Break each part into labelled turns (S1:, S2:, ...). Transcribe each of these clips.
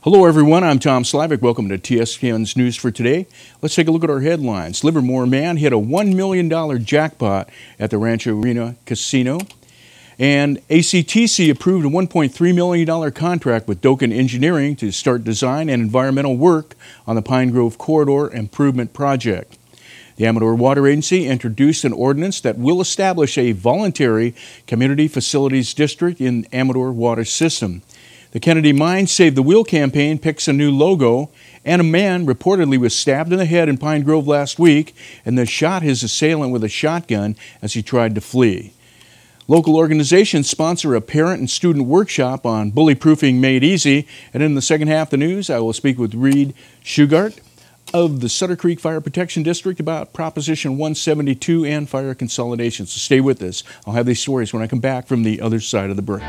S1: Hello everyone, I'm Tom Slivick. Welcome to TSPN's News for today. Let's take a look at our headlines. Livermore man hit a $1 million jackpot at the Rancheria Casino. And ACTC approved a $1.3 million contract with Dokken Engineering to start design and environmental work on the Pine Grove Corridor Improvement Project. The Amador Water Agency introduced an ordinance that will establish a voluntary community facilities district in Amador Water System. The Kennedy Mine Save the Wheel campaign picks a new logo, and a man reportedly was stabbed in the head in Pine Grove last week and then shot his assailant with a shotgun as he tried to flee. Local organizations sponsor a parent and student workshop on bully-proofing made easy, and in the second half of the news, I will speak with Reed Shugart of the Sutter Creek Fire Protection District about Proposition 172 and fire consolidation. So stay with us. I'll have these stories when I come back from the other side of the break.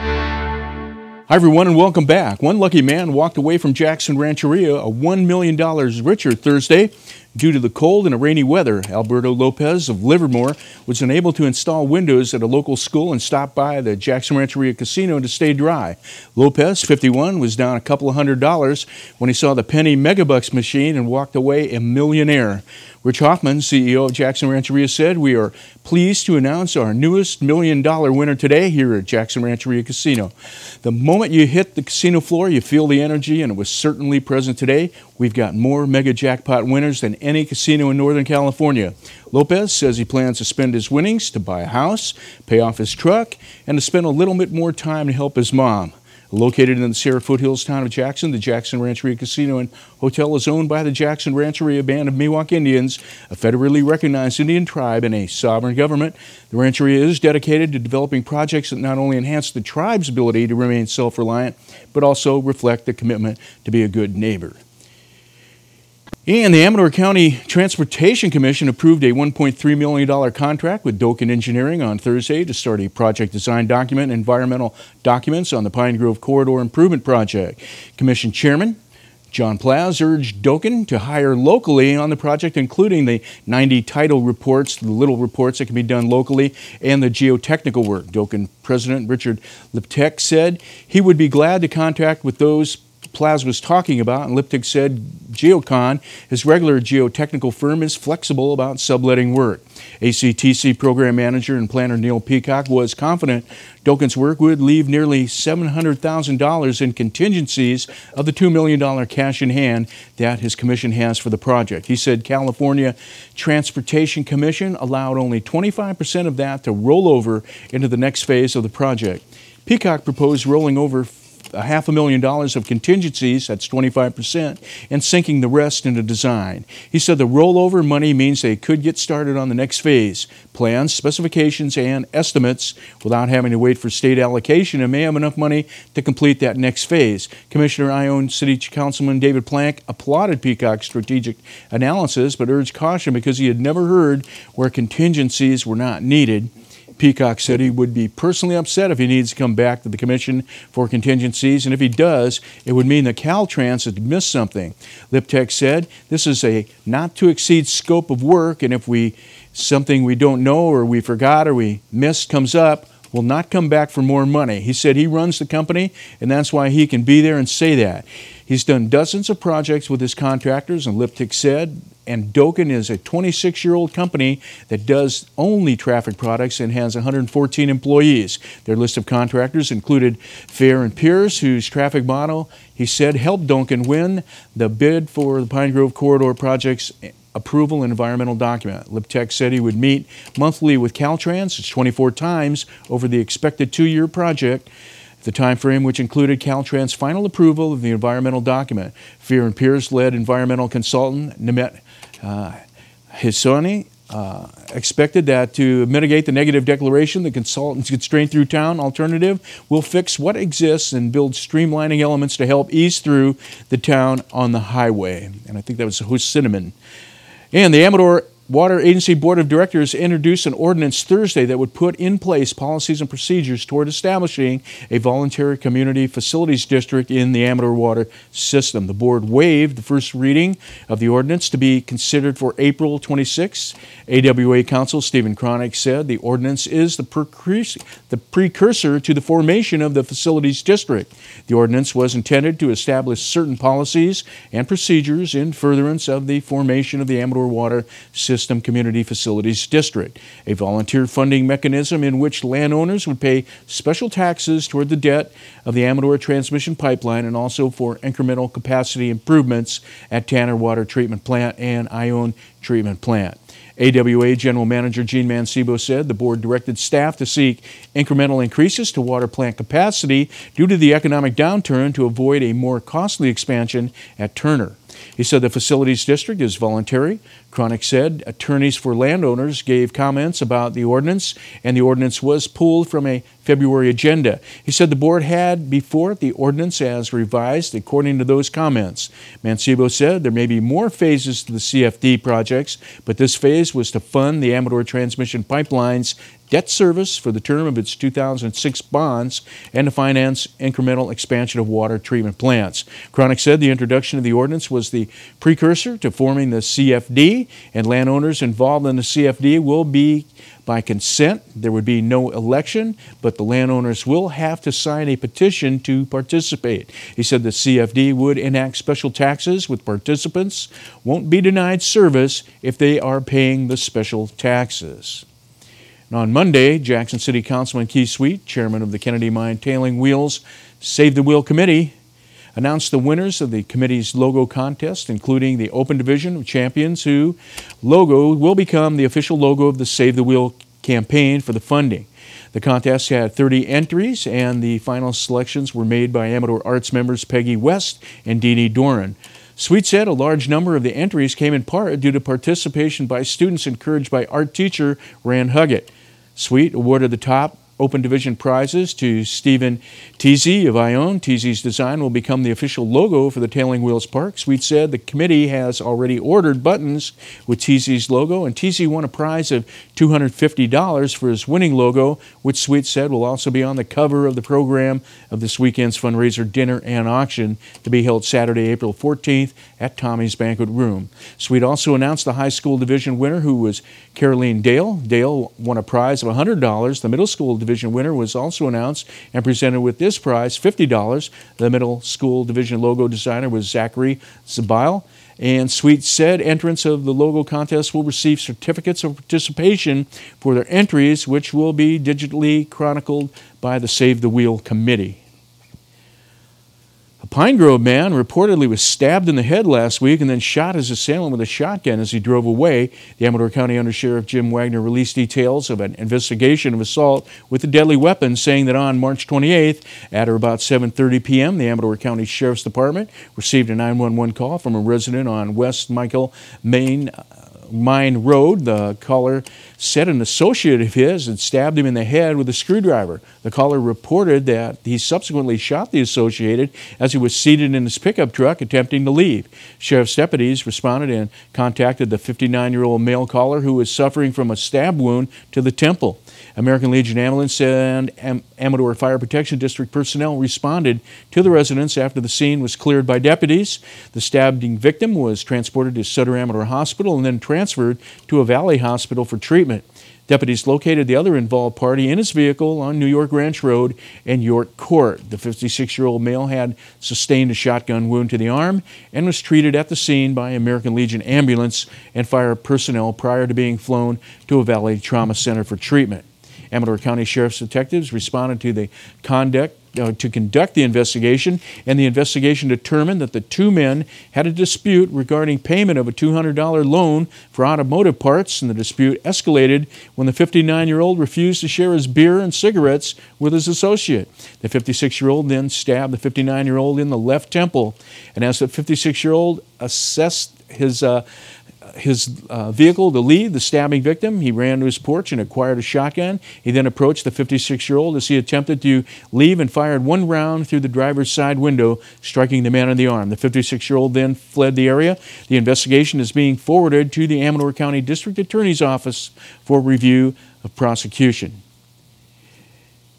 S1: Hi everyone and welcome back. One lucky man walked away from Jackson Rancheria a $1 million richer Thursday. Due to the cold and rainy weather, Alberto Lopez of Livermore was unable to install windows at a local school and stopped by the Jackson Rancheria Casino to stay dry. Lopez, 51, was down a couple of $100s when he saw the penny megabucks machine and walked away a millionaire. Rich Hoffman, CEO of Jackson Rancheria, said, "We are pleased to announce our newest $1 million winner today here at Jackson Rancheria Casino. The moment you hit the casino floor, you feel the energy, and it was certainly present today. We've got more mega jackpot winners than any casino in Northern California." Lopez says he plans to spend his winnings to buy a house, pay off his truck, and to spend a little bit more time to help his mom. Located in the Sierra foothills town of Jackson, the Jackson Rancheria Casino and Hotel is owned by the Jackson Rancheria Band of Miwok Indians, a federally recognized Indian tribe and a sovereign government. The Rancheria is dedicated to developing projects that not only enhance the tribe's ability to remain self-reliant, but also reflect the commitment to be a good neighbor. And the Amador County Transportation Commission approved a $1.3 million contract with Dokken Engineering on Thursday to start a project design document and environmental documents on the Pine Grove Corridor Improvement Project. Commission Chairman John Plaz urged Dokken to hire locally on the project, including the 90 title reports, the little reports that can be done locally, and the geotechnical work. Dokken President Richard Liptek said he would be glad to contract with those Plaz was talking about, and Liptek said Geocon, his regular geotechnical firm, is flexible about subletting work. ACTC program manager and planner Neil Peacock was confident Dokken's work would leave nearly $700,000 in contingencies of the $2 million cash in hand that his commission has for the project. He said California Transportation Commission allowed only 25% of that to roll over into the next phase of the project. Peacock proposed rolling over $500,000 of contingencies, that's 25%, and sinking the rest into design. He said the rollover money means they could get started on the next phase, plans, specifications, and estimates without having to wait for state allocation, and may have enough money to complete that next phase. Commissioner Ione City Councilman David Plank applauded Peacock's strategic analysis, but urged caution because he had never heard where contingencies were not needed. Peacock said he would be personally upset if he needs to come back to the commission for contingencies, and if he does, it would mean that Caltrans had missed something. Liptek said this is a not-to-exceed scope of work, and if something we don't know or we forgot or we missed comes up, we'll not come back for more money. He said he runs the company, and that's why he can be there and say that. He's done dozens of projects with his contractors, and Liptek said, and Dokken is a 26-year-old company that does only traffic products and has 114 employees. Their list of contractors included Fair and Pierce, whose traffic model, he said, helped Dokken win the bid for the Pine Grove Corridor project's approval and environmental document. Liptek said he would meet monthly with Caltrans, it's 24 times over the expected 2-year project. The time frame, which included Caltrans' final approval of the environmental document. Fear and Pierce led environmental consultant Nemet Hisoni expected that to mitigate the negative declaration, the consultant's constrained-through-town alternative will fix what exists and build streamlining elements to help ease through the town on the highway. And I think that was Host Cinnamon. And the Amador Water Agency Board of Directors introduced an ordinance Thursday that would put in place policies and procedures toward establishing a voluntary community facilities district in the Amador Water System. The board waived the first reading of the ordinance to be considered for April 26. AWA Counsel Stephen Cronick said the ordinance is the precursor to the formation of the facilities district. The ordinance was intended to establish certain policies and procedures in furtherance of the formation of the Amador Water System Community Facilities District, a volunteer funding mechanism in which landowners would pay special taxes toward the debt of the Amador transmission pipeline and also for incremental capacity improvements at Tanner Water Treatment Plant and Ione Treatment Plant. AWA General Manager Gene Mancebo said the board directed staff to seek incremental increases to water plant capacity due to the economic downturn to avoid a more costly expansion at Turner. He said the facilities district is voluntary. Cronick said attorneys for landowners gave comments about the ordinance, and the ordinance was pulled from a February agenda. He said the board had before it the ordinance as revised according to those comments. Mancebo said there may be more phases to the CFD projects, but this phase was to fund the Amador Transmission Pipeline's debt service for the term of its 2006 bonds and to finance incremental expansion of water treatment plants. Cronick said the introduction of the ordinance was the precursor to forming the CFD, and landowners involved in the CFD will be by consent. There would be no election, but the landowners will have to sign a petition to participate. He said the CFD would enact special taxes with participants won't be denied service if they are paying the special taxes. And on Monday, Jackson City Councilman Keith Sweet, chairman of the Kennedy Mine Tailing Wheels Save the Wheel Committee, announced the winners of the committee's logo contest, including the Open Division of Champions, whose logo will become the official logo of the Save the Wheel campaign for the funding. The contest had 30 entries, and the final selections were made by Amador Arts members Peggy West and Deanie Doran. Sweet said a large number of the entries came in part due to participation by students encouraged by art teacher Rand Huggett. Sweet awarded the top Open Division prizes to Stephen Teasy of Ione. Teasy's design will become the official logo for the Tailing Wheels Park. Sweet said the committee has already ordered buttons with Teasy's logo, and Teasy won a prize of $250 for his winning logo, which Sweet said will also be on the cover of the program of this weekend's fundraiser dinner and auction to be held Saturday, April 14th at Tommy's Banquet Room. Sweet also announced the high school division winner, who was Caroline Dale. Dale won a prize of $100. The middle school division winner was also announced and presented with this prize, $50. The middle school division logo designer was Zachary Zabile. And Sweet said entrants of the logo contest will receive certificates of participation for their entries, which will be digitally chronicled by the Save the Wheel Committee. A Pine Grove man reportedly was stabbed in the head last week and then shot his assailant with a shotgun as he drove away. The Amador County Undersheriff Jim Wagner released details of an investigation of assault with a deadly weapon, saying that on March 28th at or about 7:30 p.m., the Amador County Sheriff's Department received a 911 call from a resident on West Michael Mine Road. The caller said an associate of his had stabbed him in the head with a screwdriver. The caller reported that he subsequently shot the associated as he was seated in his pickup truck attempting to leave. Sheriff's deputies responded and contacted the 59-year-old male caller, who was suffering from a stab wound to the temple. American Legion Ambulance and Amador Fire Protection District personnel responded to the residence after the scene was cleared by deputies. The stabbing victim was transported to Sutter Amador Hospital and then transferred to a Valley Hospital for treatment. Deputies located the other involved party in his vehicle on New York Ranch Road and York Court. The 56-year-old male had sustained a shotgun wound to the arm and was treated at the scene by American Legion Ambulance and fire personnel prior to being flown to a Valley Trauma Center for treatment. Amador County Sheriff's detectives responded to conduct the investigation, and the investigation determined that the two men had a dispute regarding payment of a $200 loan for automotive parts, and the dispute escalated when the 59-year-old refused to share his beer and cigarettes with his associate. The 56-year-old then stabbed the 59-year-old in the left temple, and as the 56-year-old assessed his his vehicle to leave the stabbing victim. He ran to his porch and acquired a shotgun. He then approached the 56-year-old as he attempted to leave and fired one round through the driver's side window, striking the man in the arm. The 56-year-old then fled the area. The investigation is being forwarded to the Amador County District Attorney's Office for review of prosecution.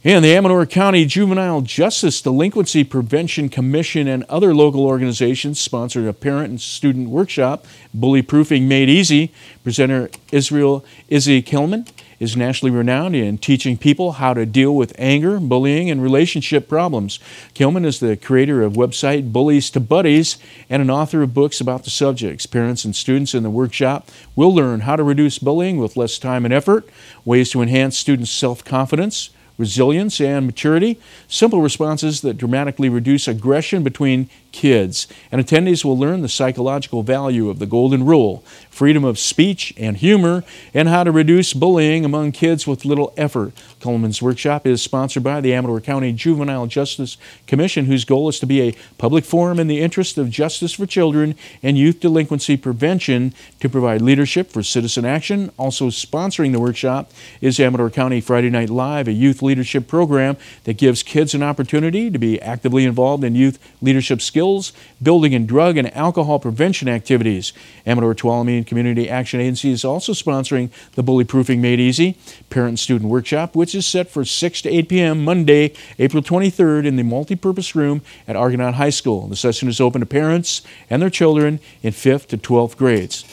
S1: And the Amador County Juvenile Justice Delinquency Prevention Commission and other local organizations sponsored a parent and student workshop, Bully Proofing Made Easy. Presenter Izzy Kilman is nationally renowned in teaching people how to deal with anger, bullying, and relationship problems. Kilman is the creator of website Bullies to Buddies and an author of books about the subjects. Parents and students in the workshop will learn how to reduce bullying with less time and effort, ways to enhance students' self-confidence, resilience, and maturity, simple responses that dramatically reduce aggression between kids. And attendees will learn the psychological value of the golden rule, freedom of speech and humor, and how to reduce bullying among kids with little effort. Coleman's workshop is sponsored by the Amador County Juvenile Justice Commission, whose goal is to be a public forum in the interest of justice for children and youth delinquency prevention to provide leadership for citizen action. Also sponsoring the workshop is Amador County Friday Night Live, a youth leadership program that gives kids an opportunity to be actively involved in youth leadership skills, building in drug and alcohol prevention activities. Amador Tuolumne Community Action Agency is also sponsoring the Bully Proofing Made Easy Parent and Student Workshop, which is set for 6 to 8 p.m. Monday, April 23rd in the multipurpose room at Argonaut High School. The session is open to parents and their children in 5th to 12th grades.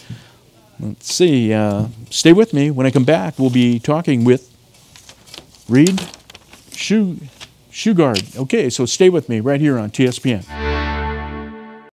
S1: Let's see, stay with me. When I come back, we'll be talking with Reed Shugard. Okay, so stay with me right here on TSPN.